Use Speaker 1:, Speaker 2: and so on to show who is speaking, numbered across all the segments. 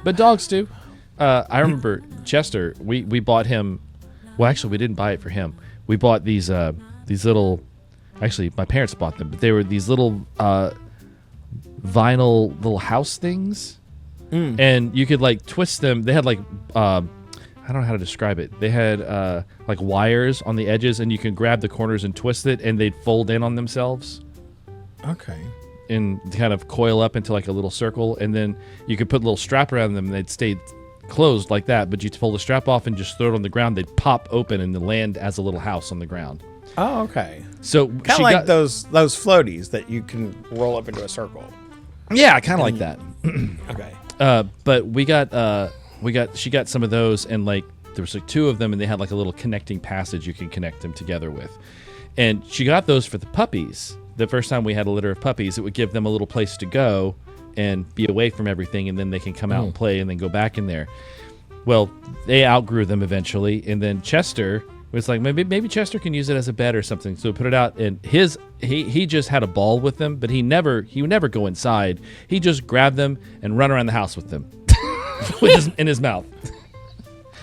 Speaker 1: But dogs do. I remember Chester. We bought him. Well, actually, we didn't buy it for him. We bought these little. Actually, my parents bought them, but they were these little vinyl little house things, and you could like twist them. They had like I don't know how to describe it. They had like wires on the edges, and you can grab the corners and twist it, and they'd fold in on themselves.
Speaker 2: Okay.
Speaker 1: And kind of coil up into like a little circle, and then you could put a little strap around them, and they'd stay closed like that. But you'd pull the strap off and just throw it on the ground. They'd pop open and then land as a little house on the ground.
Speaker 2: Oh, okay.
Speaker 1: So
Speaker 2: kind of like those floaties that you can roll up into a circle.
Speaker 1: Yeah, kind of like that.
Speaker 2: Okay.
Speaker 1: But she got some of those, and like there was like two of them, and they had like a little connecting passage you can connect them together with. And she got those for the puppies. The first time we had a litter of puppies, it would give them a little place to go and be away from everything, and then they can come out and play and then go back in there. Well, they outgrew them eventually, and then Chester was like, maybe Chester can use it as a bed or something. So we put it out, and he just had a ball with them, but he would never go inside. He just grabbed them and run around the house with them in his mouth.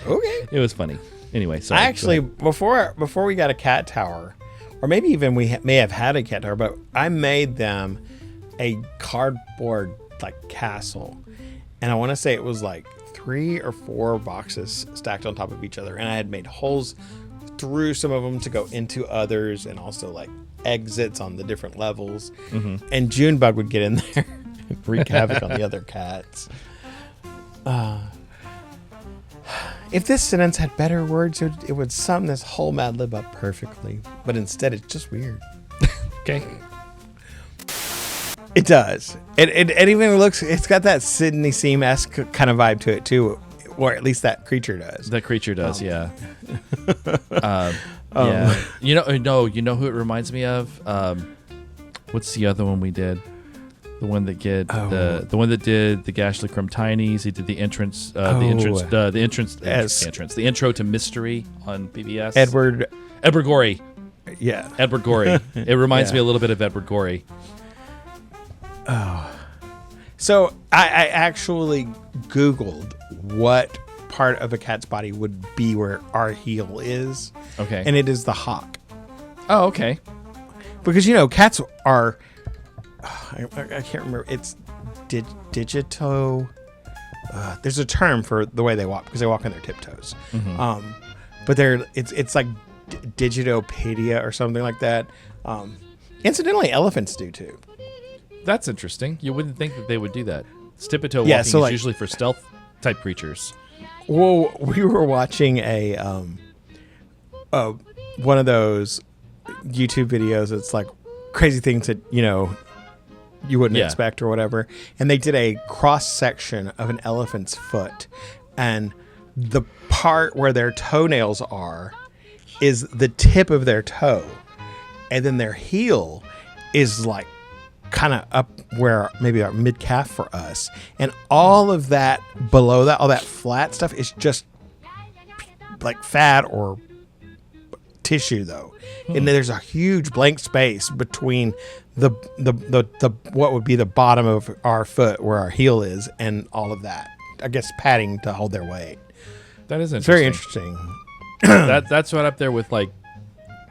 Speaker 2: Okay.
Speaker 1: It was funny. Anyway, sorry.
Speaker 2: I actually, before we got a cat tower, or maybe even we may have had a cat tower, but I made them a cardboard like castle, and I want to say it was like 3 or 4 boxes stacked on top of each other, and I had made holes through some of them to go into others, and also like exits on the different levels. And Junebug would get in there and wreak havoc on the other cats. If this sentence had better words, it would sum this whole Mad Lib up perfectly, but instead it's just weird.
Speaker 1: Okay.
Speaker 2: It does. It even looks. It's got that Sidney Seam-esque kind of vibe to it too, or at least that creature does.
Speaker 1: That creature does, yeah. Yeah. You know who it reminds me of? What's the other one we did? The one that did the Gashly Crumb Tinies. He did the entrance, the intro to Mystery on PBS.
Speaker 2: Edward
Speaker 1: Gorey.
Speaker 2: Yeah.
Speaker 1: Edward Gorey. It reminds me a little bit of Edward Gorey.
Speaker 2: Oh. So I actually Googled what part of a cat's body would be where our heel is.
Speaker 1: Okay.
Speaker 2: And it is the hock.
Speaker 1: Oh, okay.
Speaker 2: Because, cats are... I can't remember. It's digito... there's a term for the way they walk, because they walk on their tiptoes. But it's like digitopedia or something like that. Incidentally, elephants do too.
Speaker 1: That's interesting. You wouldn't think that they would do that. Stipito walking is usually for stealth type creatures.
Speaker 2: Well, we were watching a one of those YouTube videos. It's like crazy things that you wouldn't expect or whatever. And they did a cross section of an elephant's foot, and the part where their toenails are is the tip of their toe, and then their heel is like kind of up where maybe our mid calf for us, and all of that below that, all that flat stuff is just like fat or tissue though. And there's a huge blank space between the what would be the bottom of our foot where our heel is and all of that, I guess, padding to hold their weight.
Speaker 1: That is interesting.
Speaker 2: It's very interesting.
Speaker 1: That's right up there with like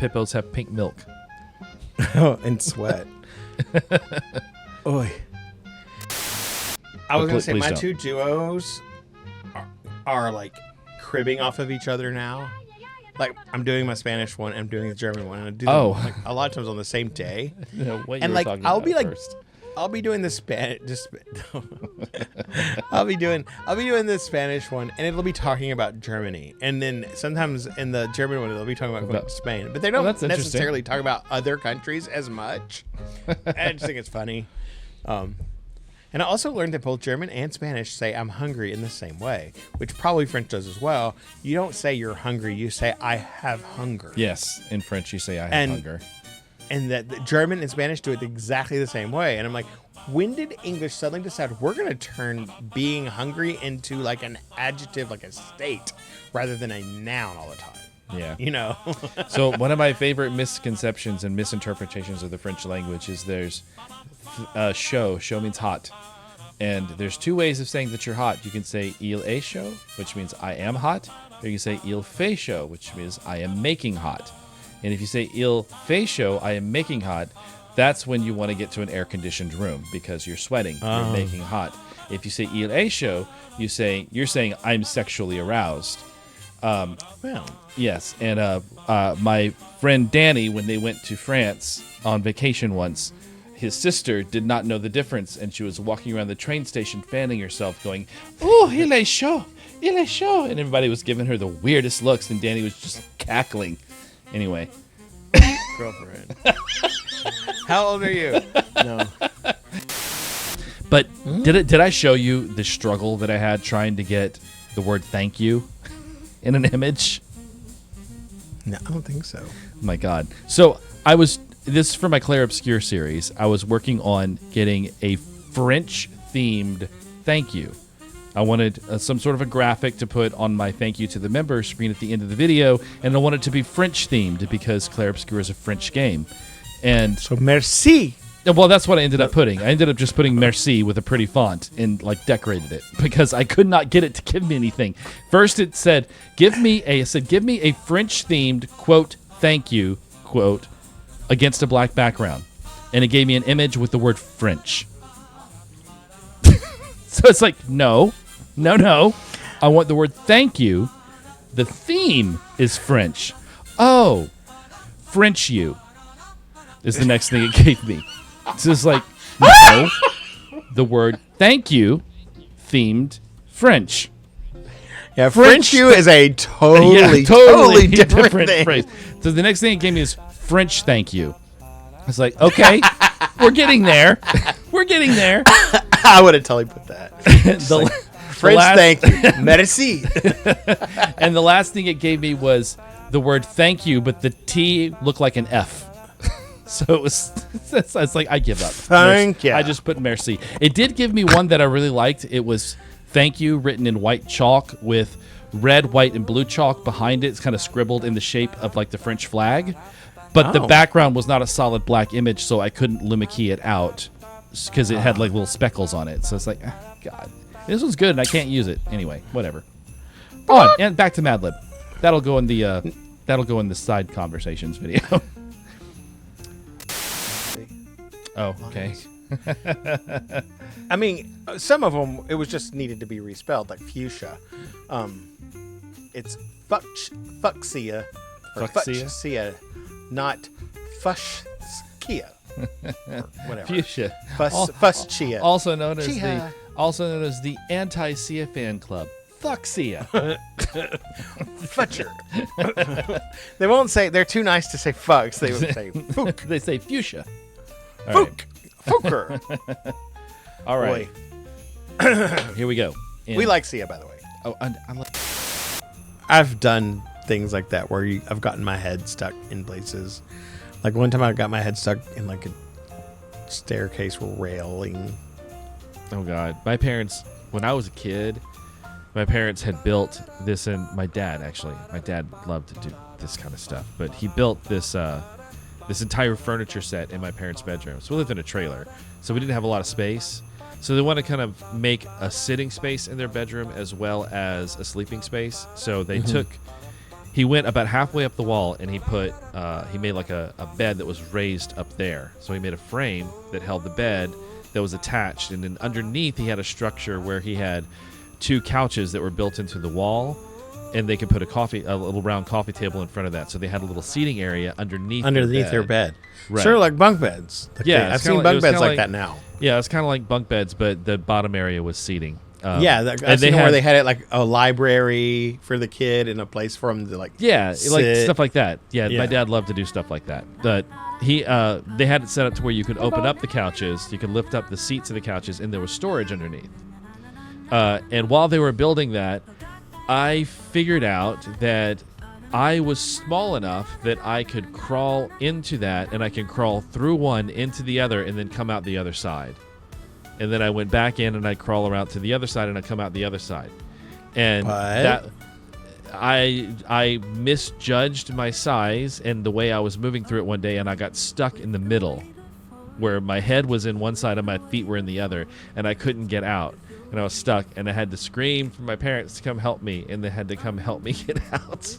Speaker 1: Pippos have pink milk.
Speaker 2: And sweat. Oy. I was going to say, my two duos are like cribbing off of each other now. Like, I'm doing my Spanish one and I'm doing the German one, and I do them like a lot of times on the same day.
Speaker 1: And like,
Speaker 2: I'll be like, I'll be doing the Spanish. I'll be doing the Spanish one, and it'll be talking about Germany, and then sometimes in the German one, they'll be talking about Spain. But they don't necessarily talk about other countries as much. I just think it's funny. And I also learned that both German and Spanish say "I'm hungry" in the same way, which probably French does as well. You don't say "you're hungry"; you say "I have hunger."
Speaker 1: Yes, in French you say "I have hunger."
Speaker 2: And that the German and Spanish do it exactly the same way. And I'm like, when did English suddenly decide we're going to turn being hungry into like an adjective, like a state, rather than a noun all the time?
Speaker 1: Yeah. So one of my favorite misconceptions and misinterpretations of the French language is there's chaud. Chaud means hot. And there's two ways of saying that you're hot. You can say il est chaud, which means I am hot, or you can say il fait chaud, which means I am making hot. And if you say il fait chaud, I am making hot, that's when you want to get to an air-conditioned room because you're sweating, you're making hot. If you say il est chaud, you're saying I'm sexually aroused.
Speaker 2: Well,
Speaker 1: yes, and my friend Danny, when they went to France on vacation once, his sister did not know the difference, and she was walking around the train station fanning herself, going, "Oh, il est chaud, il est chaud," and everybody was giving her the weirdest looks, and Danny was just cackling. Anyway,
Speaker 2: girlfriend. How old are you? No.
Speaker 1: But did I show you the struggle that I had trying to get the word "thank you" in an image?
Speaker 2: No, I don't think so.
Speaker 1: Oh my God! So this is for my Claire Obscure series. I was working on getting a French-themed thank you. I wanted some sort of a graphic to put on my thank you to the members screen at the end of the video, and I wanted it to be French-themed because Claire Obscure is a French game. And
Speaker 2: so merci.
Speaker 1: Well, that's what I ended up putting. I ended up just putting merci with a pretty font and decorated it because I could not get it to give me anything. First, it said, give me a French-themed quote thank you quote against a black background, and it gave me an image with the word French. So it's like, no. I want the word thank you. The theme is French. Oh, French you is the next thing it gave me. So it's like, no, the word thank you themed French.
Speaker 2: Yeah, French you is a totally different thing.
Speaker 1: Phrase. So the next thing it gave me is French thank you. I was like, okay, we're getting there. We're getting there.
Speaker 2: I would have totally put that. French thank you. Merci.
Speaker 1: And the last thing it gave me was the word thank you, but the T looked like an F. So it's like, I give up.
Speaker 2: Thank you.
Speaker 1: I just put merci. It did give me one that I really liked. It was thank you written in white chalk with red, white, and blue chalk behind it. It's kind of scribbled in the shape of the French flag. But the background was not a solid black image, so I couldn't Luma key it out because it had little speckles on it. So it's like, God, this one's good and I can't use it. Anyway, whatever. On and back to Madlib. That'll go in the side conversations video. Oh, okay.
Speaker 2: I mean, some of them, it was just needed to be respelled, like fuchsia. It's fuchsia. Or fuchsia, not fuchsia. Or whatever.
Speaker 1: Fuchsia.
Speaker 2: Fuchsia.
Speaker 1: Also known as the anti-Sia fan club. Fuchsia.
Speaker 2: Futcher. They won't say, they're too nice to say fucks. They would say fook.
Speaker 1: They say fuchsia.
Speaker 2: Fook. Foker.
Speaker 1: All right. Here we go.
Speaker 2: We like Sia, by the way.
Speaker 1: Oh, I like.
Speaker 2: I've done things like that where I've gotten my head stuck in places. Like one time I got my head stuck in a staircase railing.
Speaker 1: Oh God. My parents, when I was a kid, my parents had built this, and my dad loved to do this kind of stuff, but he built this entire furniture set in my parents' bedroom. So we lived in a trailer, so we didn't have a lot of space. So they want to kind of make a sitting space in their bedroom as well as a sleeping space. So they he went about halfway up the wall and he made a bed that was raised up there. So he made a frame that held the bed that was attached. And then underneath he had a structure where he had two couches that were built into the wall. And they could put a little round coffee table in front of that. So they had a little seating area underneath their bed.
Speaker 2: Right. Sort of like bunk beds. I've seen bunk beds like that now.
Speaker 1: Yeah, it's kind of like bunk beds, but the bottom area was seating.
Speaker 2: I've seen where they had it like a library for the kid and a place for him to sit.
Speaker 1: Like stuff like that. Yeah, my dad loved to do stuff like that. But they had it set up to where you could open up the couches, you could lift up the seats of the couches, and there was storage underneath. And while they were building that, I figured out that I was small enough that I could crawl into that, and I can crawl through one into the other and then come out the other side. And then I went back in and I crawl around to the other side and I come out the other side. And that I misjudged my size and the way I was moving through it one day, and I got stuck in the middle. where my head was in one side and my feet were in the other, and I couldn't get out. And I was stuck, and I had to scream for my parents to come help me, and they had to come help me get out.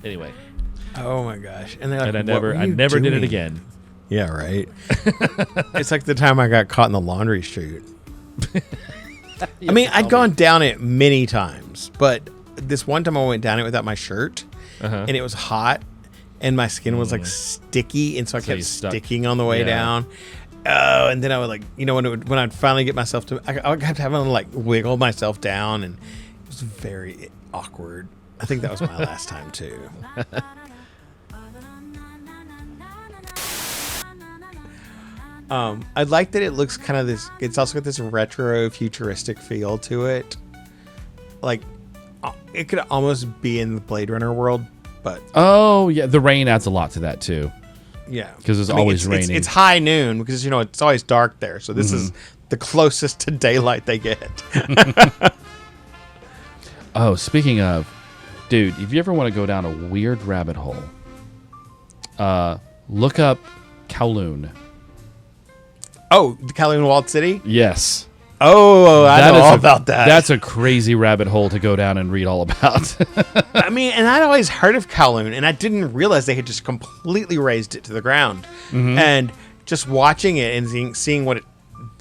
Speaker 1: Anyway.
Speaker 2: Oh my gosh! And they're like,
Speaker 1: and I never did it again.
Speaker 2: Yeah, right. It's like the time I got caught in the laundry chute. I mean, I'd gone down it many times, but this one time I went down it without my shirt, and it was hot, and my skin was like sticky, and so I kept sticking on the way down. Oh, and then I would like, when I'd finally get myself to, I kept having to like wiggle myself down, and it was very awkward. I think that was my last time too. I like that it looks kind of this. It's also got this retro futuristic feel to it. Like it could almost be in the Blade Runner world, but
Speaker 1: oh yeah, the rain adds a lot to that too.
Speaker 2: Yeah,
Speaker 1: because it's always raining.
Speaker 2: It's high noon because it's always dark there. So this is the closest to daylight they get.
Speaker 1: Oh, speaking of, dude, if you ever want to go down a weird rabbit hole, look up Kowloon.
Speaker 2: Oh, the Kowloon Walled City?
Speaker 1: Yes.
Speaker 2: Oh, I know all about that.
Speaker 1: That's a crazy rabbit hole to go down and read all about.
Speaker 2: I mean, and I'd always heard of Kowloon, and I didn't realize they had just completely razed it to the ground. And just watching it and seeing what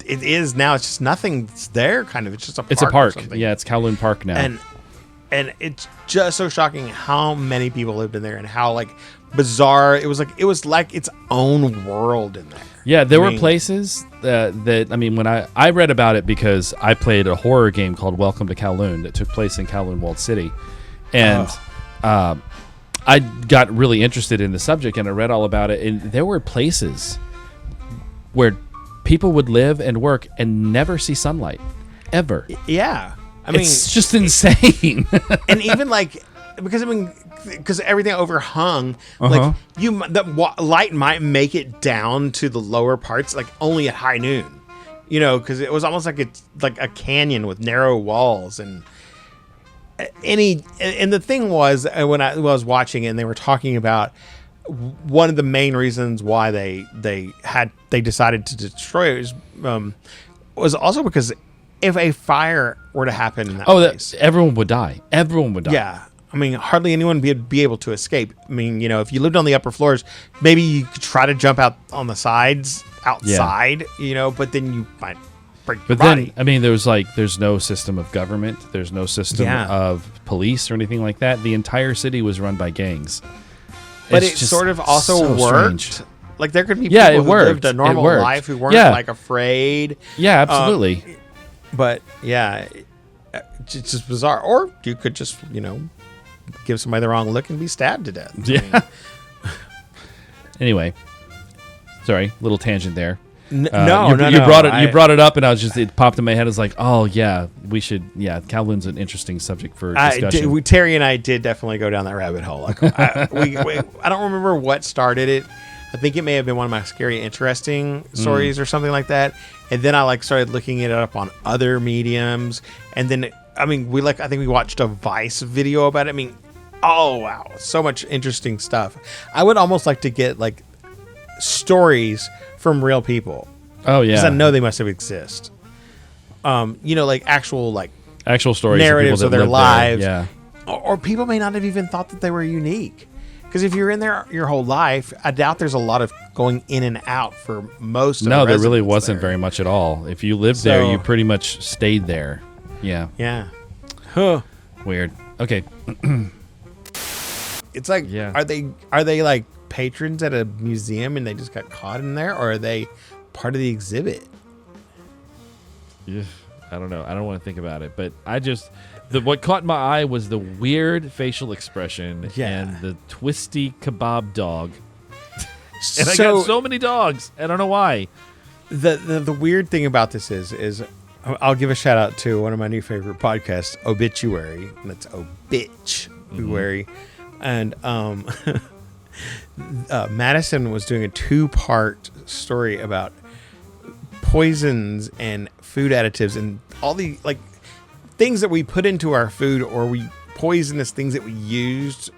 Speaker 2: it is now, it's just nothing's there, kind of. It's just a park.
Speaker 1: It's a park.
Speaker 2: Or something.
Speaker 1: Yeah, it's Kowloon Park now.
Speaker 2: And it's just so shocking how many people lived in there and how like bizarre it was like its own world in there.
Speaker 1: Yeah, there were places that I mean, when I read about it because I played a horror game called Welcome to Kowloon that took place in Kowloon Walled City, and I got really interested in the subject and I read all about it. And there were places where people would live and work and never see sunlight, ever.
Speaker 2: Yeah, I mean,
Speaker 1: it's just insane.
Speaker 2: And even like because everything overhung, like the light might make it down to the lower parts, like only at high noon, because it was almost like it's like a canyon with narrow walls and the thing was when I was watching it and they were talking about one of the main reasons why they decided to destroy it was also because if a fire were to happen in that place,
Speaker 1: everyone would die.
Speaker 2: Yeah. I mean, hardly anyone would be able to escape. I mean, if you lived on the upper floors, maybe you could try to jump out on the sides outside, but then you might break your body.
Speaker 1: Then, I mean, there's no system of government. There's no system of police or anything like that. The entire city was run by gangs.
Speaker 2: But it sort of also worked.
Speaker 1: Strange.
Speaker 2: Like there could be people who lived a normal life who weren't like afraid.
Speaker 1: Yeah, absolutely.
Speaker 2: But yeah, it's just bizarre. Or you could just, give somebody the wrong look and be stabbed to death.
Speaker 1: Yeah. Anyway, sorry, little tangent there.
Speaker 2: You
Speaker 1: brought it up, and it popped in my head. It's like, oh yeah, we should. Yeah, Kowloon's an interesting subject for discussion.
Speaker 2: Terry and I did definitely go down that rabbit hole. Like, I don't remember what started it. I think it may have been one of my scary, interesting stories or something like that. And then I started looking it up on other mediums, and then I think we watched a Vice video about it. I mean, oh wow, so much interesting stuff. I would almost like to get stories from real people.
Speaker 1: Oh yeah,
Speaker 2: because I know they must have exist. Like actual
Speaker 1: stories,
Speaker 2: narratives of their lives.
Speaker 1: There. Yeah,
Speaker 2: or people may not have even thought that they were unique. Because if you're in there your whole life, I doubt there's a lot of going in and out for most of the residents.
Speaker 1: No, there really wasn't very much at all. If you lived there, you pretty much stayed there. Yeah.
Speaker 2: Yeah. Huh.
Speaker 1: Weird. Okay.
Speaker 2: It's like, are they like patrons at a museum and they just got caught in there, or are they part of the exhibit?
Speaker 1: Yeah, I don't know. I don't want to think about it, but what caught my eye was the weird facial expression and the twisty kebab dog. And I got so many dogs. I don't know why.
Speaker 2: The weird thing about this is I'll give a shout out to one of my new favorite podcasts, Obituary. And that's Obituary. And Madison was doing a 2-part story about poisons and food additives and all the things that we put into our food, or poisonous things that we used,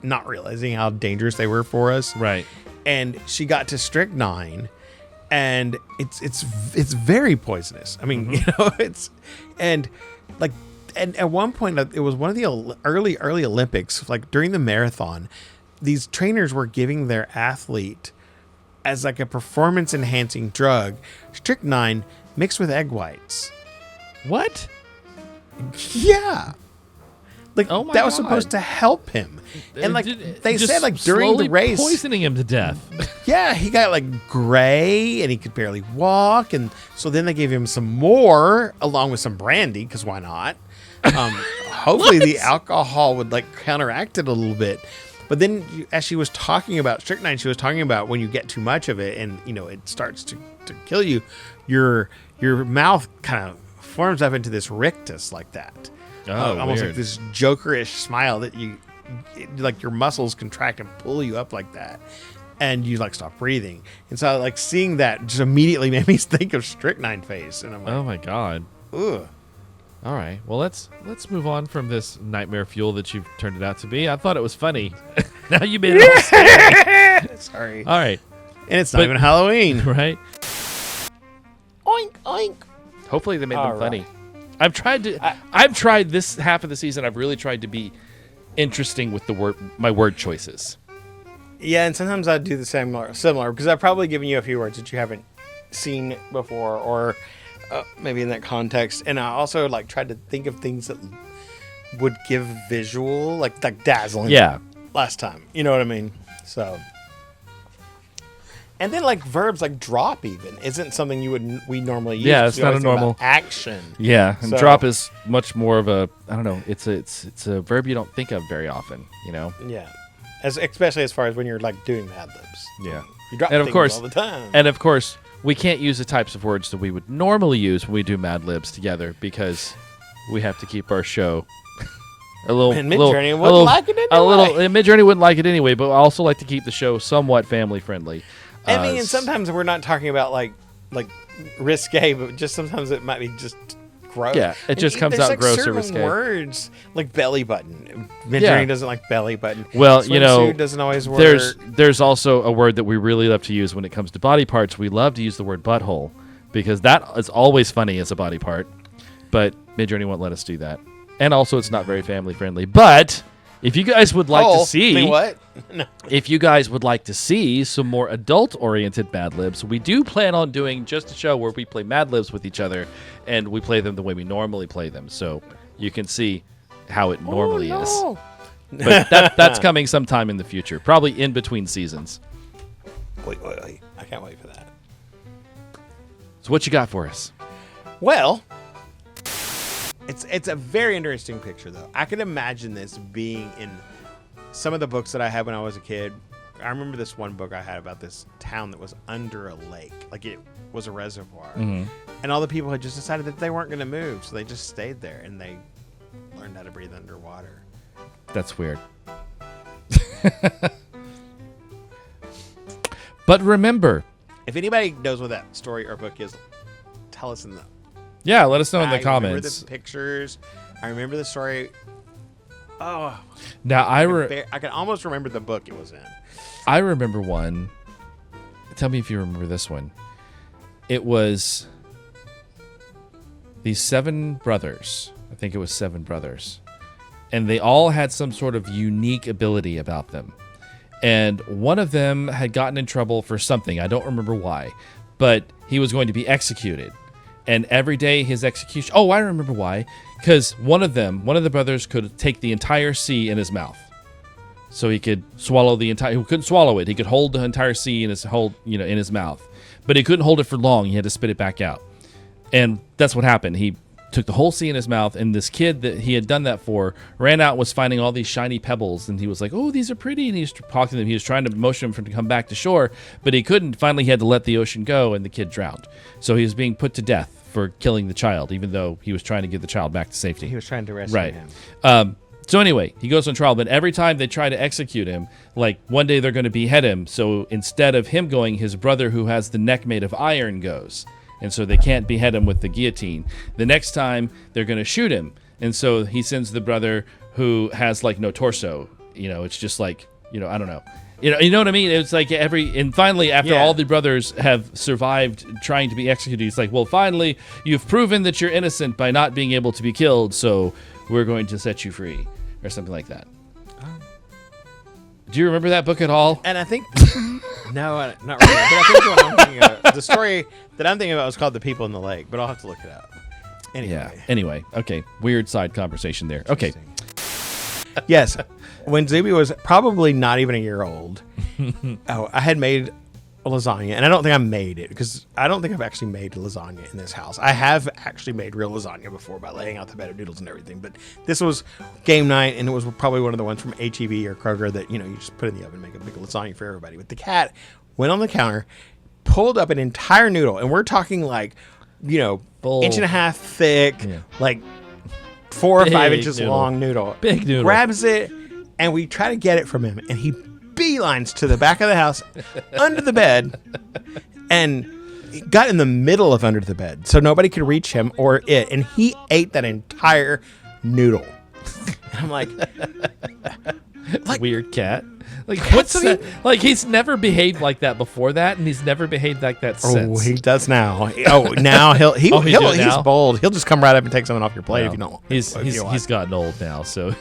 Speaker 2: not realizing how dangerous they were for us.
Speaker 1: Right.
Speaker 2: And she got to strychnine, and it's very poisonous. I mean, it's and like. And at one point, it was one of the early Olympics, like during the marathon, these trainers were giving their athlete as like a performance enhancing drug, strychnine mixed with egg whites.
Speaker 1: What?
Speaker 2: Yeah. Like
Speaker 1: Oh my
Speaker 2: that was
Speaker 1: God.
Speaker 2: supposed to help him. And like they
Speaker 1: Just
Speaker 2: said, like during the
Speaker 1: slowly
Speaker 2: race,
Speaker 1: poisoning him to death.
Speaker 2: yeah, he got like gray and he could barely walk. And so then they gave him some more along with some brandy, because why not? Hopefully the alcohol would like counteract it a little bit. But then as she was talking about strychnine, she was talking about when you get too much of it and, it starts to kill you, your mouth kind of forms up into this rictus like that. Almost
Speaker 1: weird.
Speaker 2: like this jokerish smile that like your muscles contract and pull you up like that. And you like stop breathing. And so like seeing that just immediately made me think of strychnine face. And I'm like,
Speaker 1: Oh my God.
Speaker 2: ugh.
Speaker 1: All right. Well, let's move on from this nightmare fuel that you've turned it out to be. I thought it was funny. Now you made it all scary.
Speaker 2: Sorry.
Speaker 1: All right.
Speaker 2: And it's not even Halloween.
Speaker 1: Right?
Speaker 2: Oink, oink.
Speaker 1: Hopefully they made
Speaker 2: All
Speaker 1: them funny. I've tried this half of the season. I've really tried to be interesting with my word choices.
Speaker 2: Yeah, and sometimes I do the similar because I've probably given you a few words that you haven't seen before or maybe in that context. And I also like tried to think of things that would give visual, like dazzling.
Speaker 1: Yeah.
Speaker 2: Last time. You know what I mean? So. And then like verbs like drop even isn't something we normally use.
Speaker 1: Yeah, it's
Speaker 2: We
Speaker 1: not
Speaker 2: always
Speaker 1: a
Speaker 2: think about
Speaker 1: normal
Speaker 2: action.
Speaker 1: Yeah, and
Speaker 2: So-
Speaker 1: drop is much more of a, I don't know, it's a verb you don't think of very often,
Speaker 2: Yeah. Especially as far as when you're like doing Mad Libs.
Speaker 1: Yeah.
Speaker 2: You drop
Speaker 1: And of
Speaker 2: things
Speaker 1: course-
Speaker 2: all the time.
Speaker 1: And of course, we can't use the types of words that we would normally use when we do Mad Libs together because we have to keep our show a little.
Speaker 2: And MidJourney wouldn't like it
Speaker 1: A little.
Speaker 2: anyway.
Speaker 1: And MidJourney wouldn't like it anyway, but I also like to keep the show somewhat family friendly.
Speaker 2: I mean, and sometimes we're not talking about like risque, but just sometimes it might be just gross.
Speaker 1: Yeah, it just comes
Speaker 2: there's
Speaker 1: out
Speaker 2: like
Speaker 1: gross or
Speaker 2: certain
Speaker 1: risque.
Speaker 2: words like belly button.
Speaker 1: Yeah.
Speaker 2: MidJourney doesn't like belly button.
Speaker 1: Well,
Speaker 2: Swimsuit doesn't always work.
Speaker 1: there's also a word that we really love to use when it comes to body parts. We love to use the word butthole because that is always funny as a body part, but MidJourney won't let us do that. And also, it's not very family friendly. But if you guys would like to see,
Speaker 2: I mean, what? No.
Speaker 1: if you guys would like to see some more adult-oriented Mad Libs, we do plan on doing just a show where we play Mad Libs with each other, and we play them the way we normally play them, so you can see how it normally is. But that's coming sometime in the future, probably in between seasons.
Speaker 2: Wait. I can't wait for that.
Speaker 1: So what you got for us?
Speaker 2: Well, it's a very interesting picture, though. I can imagine this being in some of the books that I had when I was a kid. I remember this one book I had about this town that was under a lake. Like it was a reservoir.
Speaker 1: Mm-hmm.
Speaker 2: And all the people had just decided that they weren't going to move. So they just stayed there and they learned how to breathe underwater.
Speaker 1: That's weird. But remember,
Speaker 2: If anybody knows what that story or book is, tell us in the
Speaker 1: yeah, let us know in the
Speaker 2: I remember
Speaker 1: comments.
Speaker 2: the pictures. I remember the story. Oh,
Speaker 1: Now
Speaker 2: I can almost remember the book it was in.
Speaker 1: I remember one. Tell me if you remember this one. It was these 7 brothers. I think it was 7 brothers. And they all had some sort of unique ability about them. And one of them had gotten in trouble for something. I don't remember why. But he was going to be executed. And every day his execution... Oh, I remember why. Because one of the brothers could take the entire sea in his mouth. So he could swallow the entire... He couldn't swallow it. He could hold the entire sea in his mouth. But he couldn't hold it for long. He had to spit it back out. And that's what happened. He took the whole sea in his mouth, and this kid that he had done that for ran out and was finding all these shiny pebbles, and he was like, oh, these are pretty, and he was talking to them. He was trying to motion him for him to come back to shore, but he couldn't. Finally, he had to let the ocean go, and the kid drowned. So he was being put to death for killing the child, even though he was trying to get the child back to safety.
Speaker 2: He was trying to rescue
Speaker 1: Right.
Speaker 2: him.
Speaker 1: So anyway, he goes on trial, but every time they try to execute him, like one day they're going to behead him. So instead of him going, his brother who has the neck made of iron goes. And so they can't behead him with the guillotine. The next time they're going to shoot him. And so he sends the brother who has like no torso. It's just like, I don't know. You know what I mean? It's like and finally, after
Speaker 2: Yeah.
Speaker 1: all the brothers have survived trying to be executed, it's like, well, finally, you've proven that you're innocent by not being able to be killed, so we're going to set you free, or something like that. Do you remember that book at all?
Speaker 2: And I think no, not really. But I think what I'm thinking of, the story that I'm thinking about was called "The People in the Lake," but I'll have to look it up. Anyway.
Speaker 1: Yeah. Anyway, okay. Weird side conversation there. Okay.
Speaker 2: Yes, when Zuby was probably not even a year old, I had made a lasagna, and I don't think I made it because I don't think I've actually made lasagna in this house. I have actually made real lasagna before by laying out the bed of noodles and everything, but this was game night, and it was probably one of the ones from HEB or Kroger that you just put in the oven and make a big lasagna for everybody. But the cat went on the counter, pulled up an entire noodle, and we're talking like
Speaker 1: Full.
Speaker 2: inch and a half thick, like 4 or 5 inches
Speaker 1: noodle.
Speaker 2: long noodle.
Speaker 1: Big noodle.
Speaker 2: Grabs it, and we try to get it from him, and he beelines to the back of the house, under the bed, and got in the middle of under the bed, so nobody could reach him or it, and he ate that entire noodle. And I'm like
Speaker 1: Weird cat. Like what's that? Like he's never behaved like that before that, and he's never behaved like that since.
Speaker 2: Oh, he does now. Now he's
Speaker 1: now?
Speaker 2: bold. He'll just come right up and take something off your plate if you don't.
Speaker 1: He's gotten old now, so